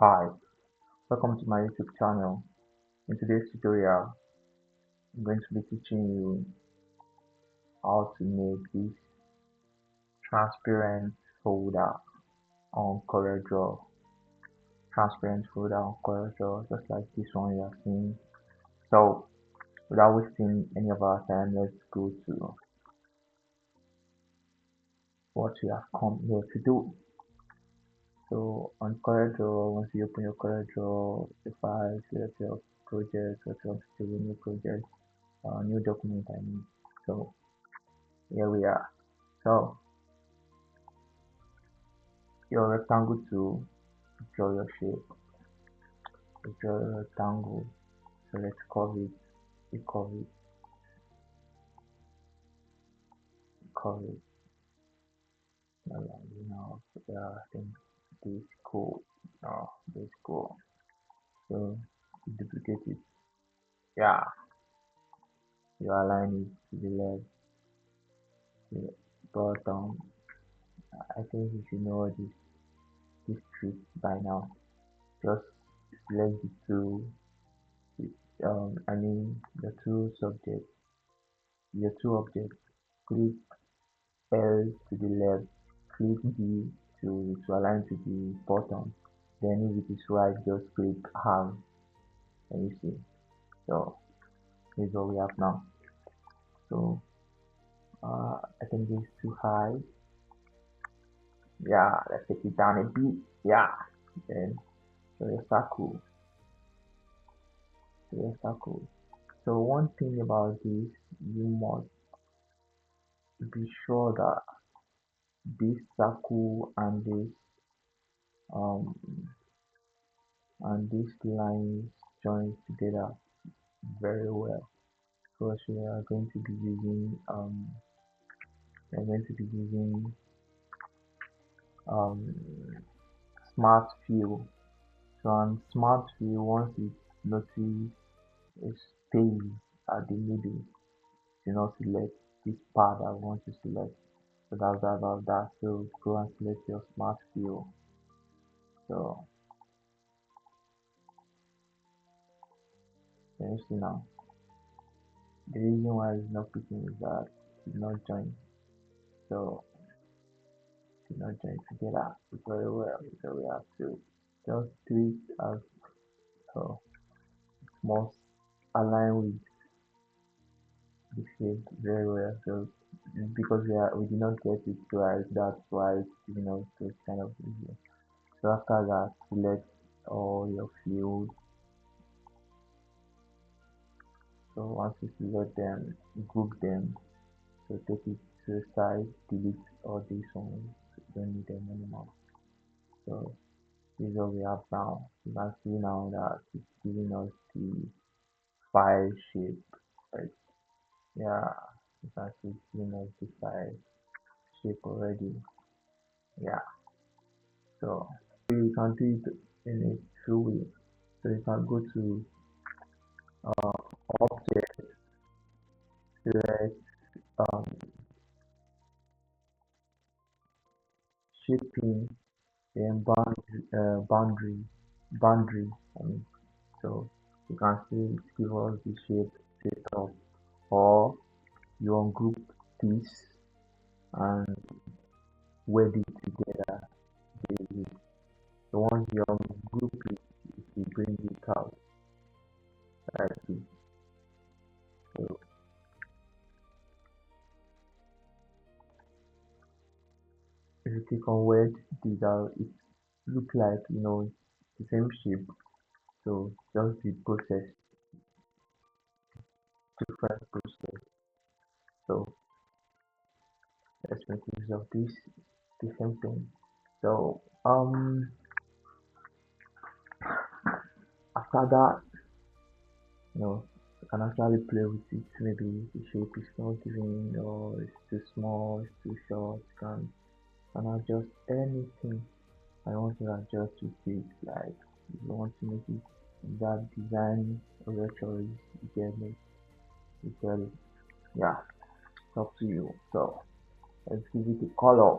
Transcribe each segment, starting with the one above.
Hi, welcome to my YouTube channel. In today's tutorial, I'm going to be teaching you how to make this transparent folder on CorelDRAW. Transparent folder on CorelDRAW, just like this one you are seeing. So, without wasting any of our time, let's go to what we have come here to do. So, on CorelDRAW, once you open your CorelDRAW, the file, select your project, what you want to do, new project, new document, I mean. So, here we are. So your rectangle tool, draw your shape, draw your rectangle, so let's curve it, we curve it, curve it. Yeah, I think this is cool. No, this is cool. So you duplicate it. Yeah, you align it to the left, to the bottom. I think you should know this trick by now. Just select the two, I mean the two subjects, your two objects. Click L to the left, click D to align to the bottom. Then if it is right, just click half and you see. So this is what we have now. So I think this is too high. Yeah, let's take it down a bit. Yeah, then so a circle, so a circle. So one thing about this, you must be sure that this circle um and this line join together very well. Because we are going to be using um smart fill. So on smart fill, once you notice a space at the middle, do not select this part I want to select. So that's about that. So go and select your smart fill. So can you see now? The reason why it's not picking is that it's not joined. So it's not joined together very well. So we have to just do it as so must align with the shape very well. So because we did not get it right, that's why it's giving us those kind of issues. So after that, select all your fields. So once you select them, group them. So take it to the side, delete all these ones. Don't need them anymore. So this is what we have now. You can see now that it's giving us the file shape, right? Yeah, you can see it's giving us the file shape already. Yeah, so you can do it in a few ways. So you can go to object, select um, shaping, then boundary. I mean, so you can see it give us the shape setup, or you ungroup this and weld it together. So once you ungroup it, it will bring it out like this. So if you click on weld this out, it look like the same shape. So just the process, different process. So let's make use of this, the same thing. So after that, you can actually play with it. Maybe the shape is not giving, or it's too small, it's too short. You can adjust anything I want to adjust with it. Like if you want to make it that design or your choice, you get me. You get it. Yeah, it's up to you. So let's give it a color.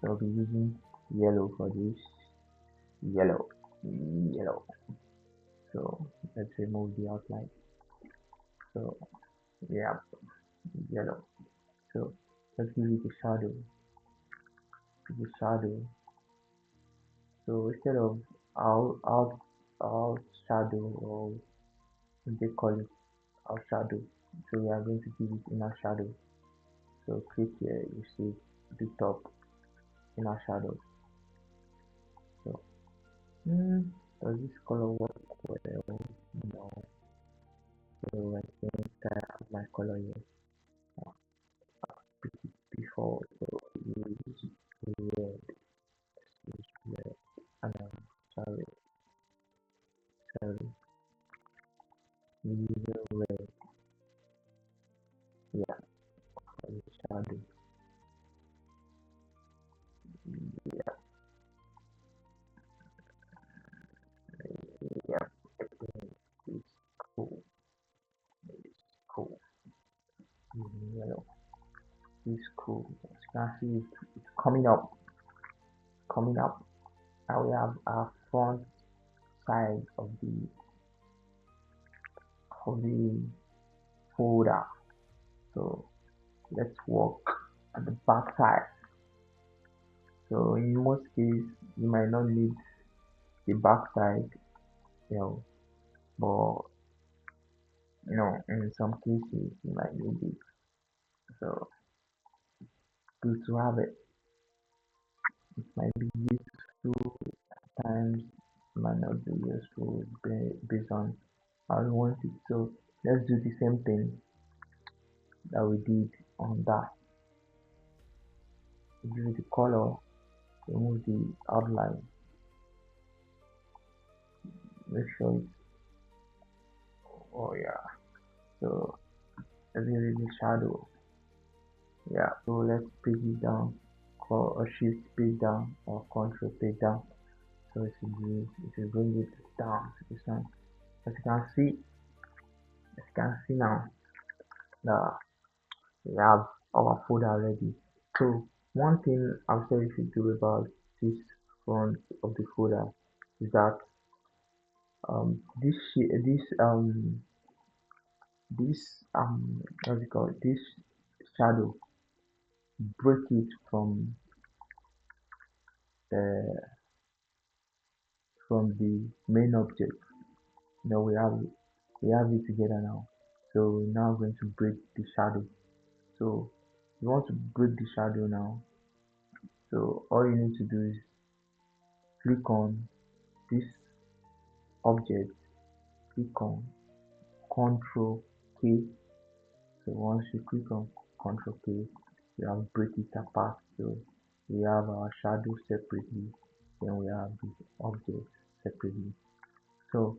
So I'll be using yellow for this. Yellow. yellow. So let's remove the outline. So yeah, yellow. So let's give it a shadow. The shadow. So instead of out shadow, or what they call it, out shadow. So we are going to give it inner shadow. So click here, you see the top inner shadow. So does this color work well? No. So I think I have my color here. Before, so use red, use red, and sorry, sorry, use red, yeah, for the shadow, yeah, yeah, it's cool, it's cool, yellow, it's cool. As you can see, it's coming up. Now we have our front side of the folder. So let's work at the back side. So in most cases, you might not need the back side, you know, but in some cases you might need it. So good to have it. It might be useful at times, it might not be useful based on how you want it. So let's do the same thing that we did on that. Give it the color, remove the outline, make sure it's, oh yeah. So let's give it the shadow. Yeah, so let's page it down, call or shift page down or control page down. So it will bring it down to this one. As you can see now, that we have our folder ready. So one thing I'll say you should do about this front of the folder is that this what's it called, this shadow, break it the from the main object. Now we have it together now. So we're now going to break the shadow. So you want to break the shadow now. So all you need to do is click on this object, click on Control K. So once you click on Control K, you have break it apart. So we have our shadow separately, then we have the object separately. So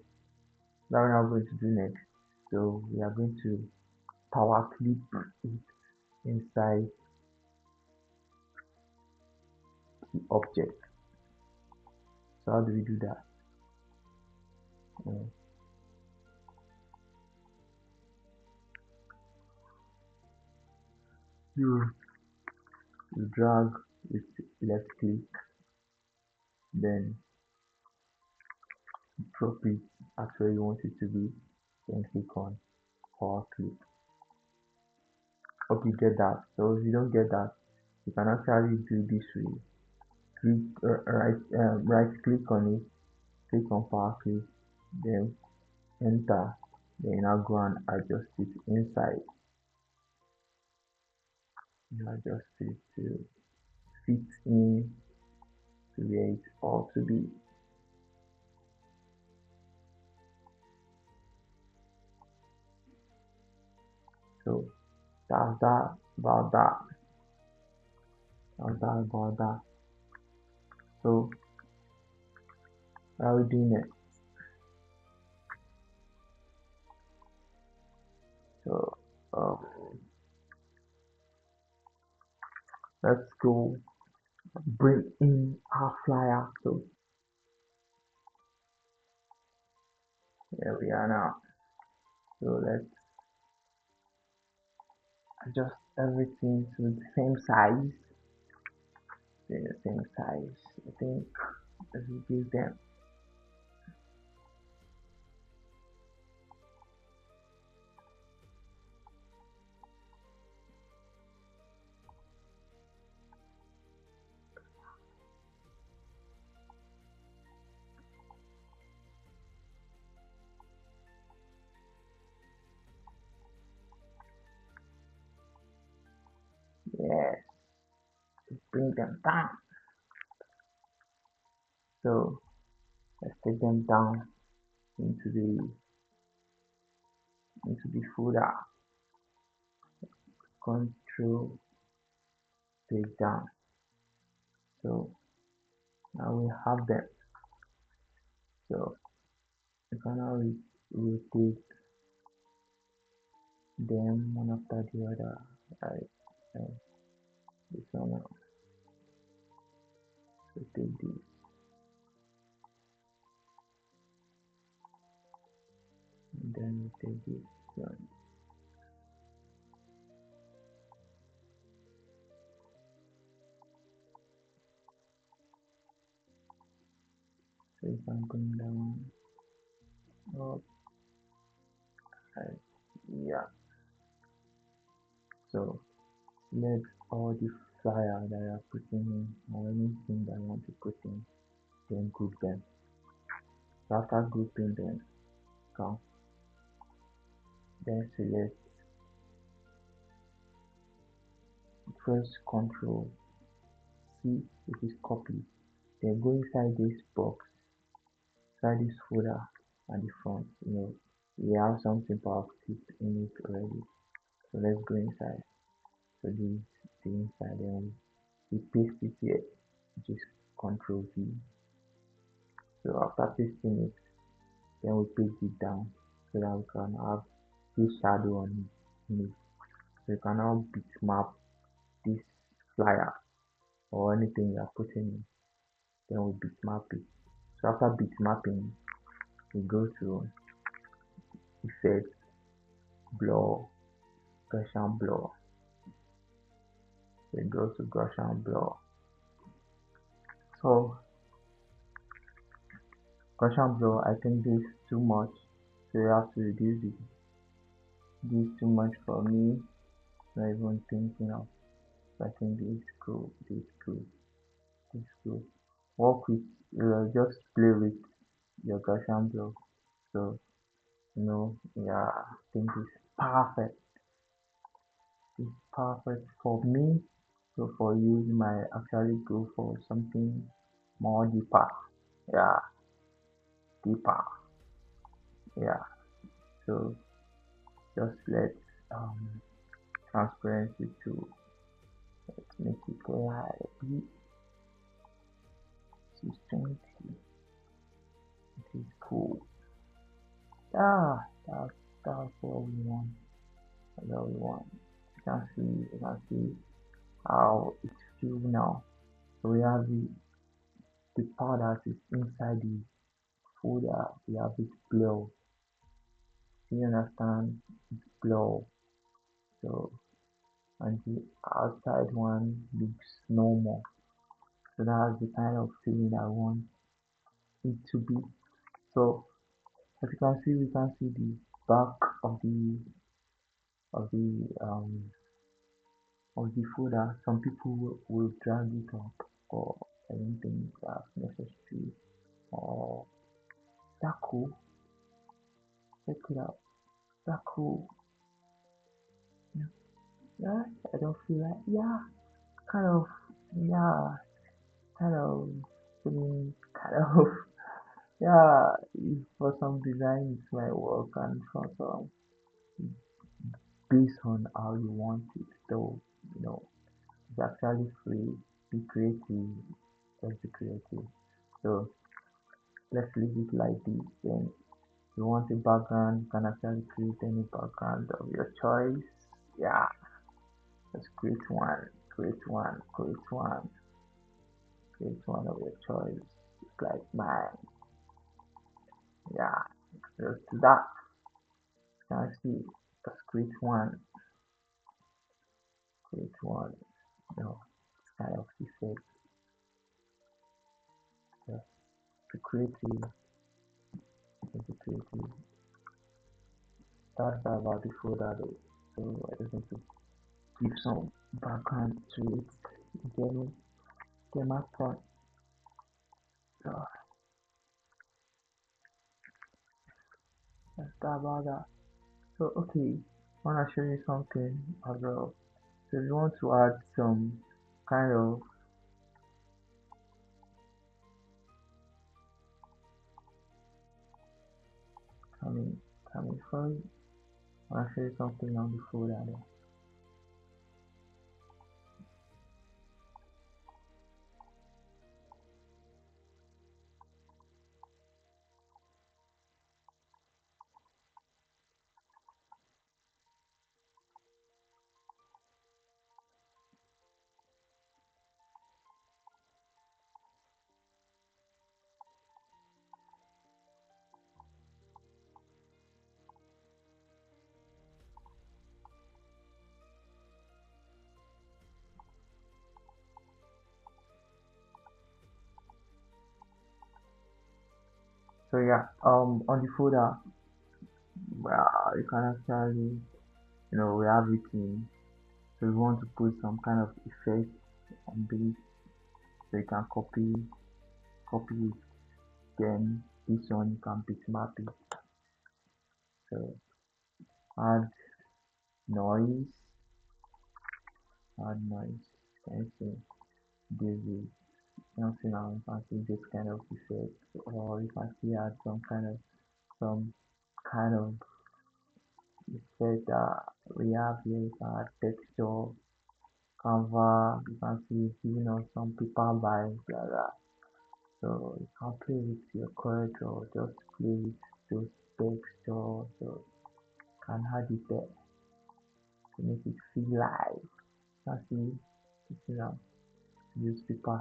that we are going to do next. So we are going to power clip it inside the object. So how do we do that? Uh, you you drag with left click, then drop it at where you want it to be, then click on power clip. Hope you get that. So if you don't get that, you can actually do this way. Click right click on it, click on power clip, then enter, then now go and adjust it inside. You adjust it to fit in to where it ought to be. So that's that about that. That's that about that. So how are we doing it? So um, let's go bring in our flyer. So here we are now. So let's adjust everything to the same size. The same size. I think let's reduce them. bring them down. So let's take them down into the folder. Control take down. So now we have them. So you can now rotate them one after the other. Right. And this one now. So take this and then we take this one. So if I'm going down, up, right, yeah. So select all the flyer that I are putting in or anything that I want to put in, then group them. So after grouping them, come, then select, press Ctrl C, which is copy. Then go inside this box, inside this folder at the front. We have something powerful in it already. So let's go inside. So this the inside, then we paste it here, which is Ctrl V. So after pasting it, then we paste it down so that we can have this shadow on it. So you can now bitmap this flyer or anything you are putting in. Then we bitmap it. So after bitmapping, we go to effect, blur, Gaussian blur. We go to Gaussian blur. So Gaussian blur, I think this is too much. So you have to reduce it. This is too much for me. Not even thinking of. I think this is cool. This is cool. This is cool. Work with, just play with your Gaussian blur. So yeah, I think it's perfect. It's perfect for me. So for you, you might actually go for something more deeper. Yeah, deeper. Yeah. So just let transparency to, let's make it light a bit. 620. It is cool. Yeah, that's what we want. That's what we want. You can see how it feels now. So we have the part that is inside the folder. We have it blur. Do you understand? It's blur. So and the outside one looks normal. So that's the kind of feeling I want it to be. So as you can see, we can see the back of the folder. Some people will drag it up, or I don't think that's necessary. Or that cool. Check it out. That cool. Yeah, yeah. I don't feel like, yeah, kind of, yeah, kind of feeling kind of yeah. For some design it might work, and for some, based on how you want it. So it's actually free. Be creative. Just be creative. So let's leave it like this. Then you want a background, you can actually create any background of your choice. Yeah, let's create one, create one, create one, create one of your choice. It's like mine. Yeah, just do that. You can see, let's create one. Kind of effect. Just be creative, just be creative. That's about the folder though. So I just need to give some background to it. Get me, get my point. So that's about that. So okay, I wanna show you something as well. So if you want to add some kind of Having fun. I'll show you something on the folder there. So yeah, on the folder, you can actually, we have written. So we want to put some kind of effect on this, so you can copy it. Then this one you can bitmap it. So add noise, add noise. Can you see this is something now? You can see this kind of effect, or you can see add some kind of effect that we have here. You can add texture, canva. You can see giving us some paper vibes like that. So you can play with your CorelDRAW, just play with those textures, so you can add it there to make it feel live. You can see, use paper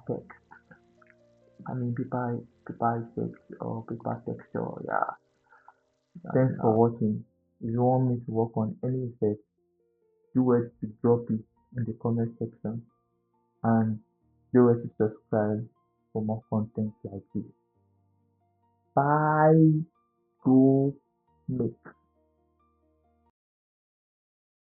text. I mean paper effects or paper texture. Yeah. Thanks for watching. If you want me to work on any effect, do well to drop it in the comment section, and do well to subscribe for more content like this. Bye. Go make.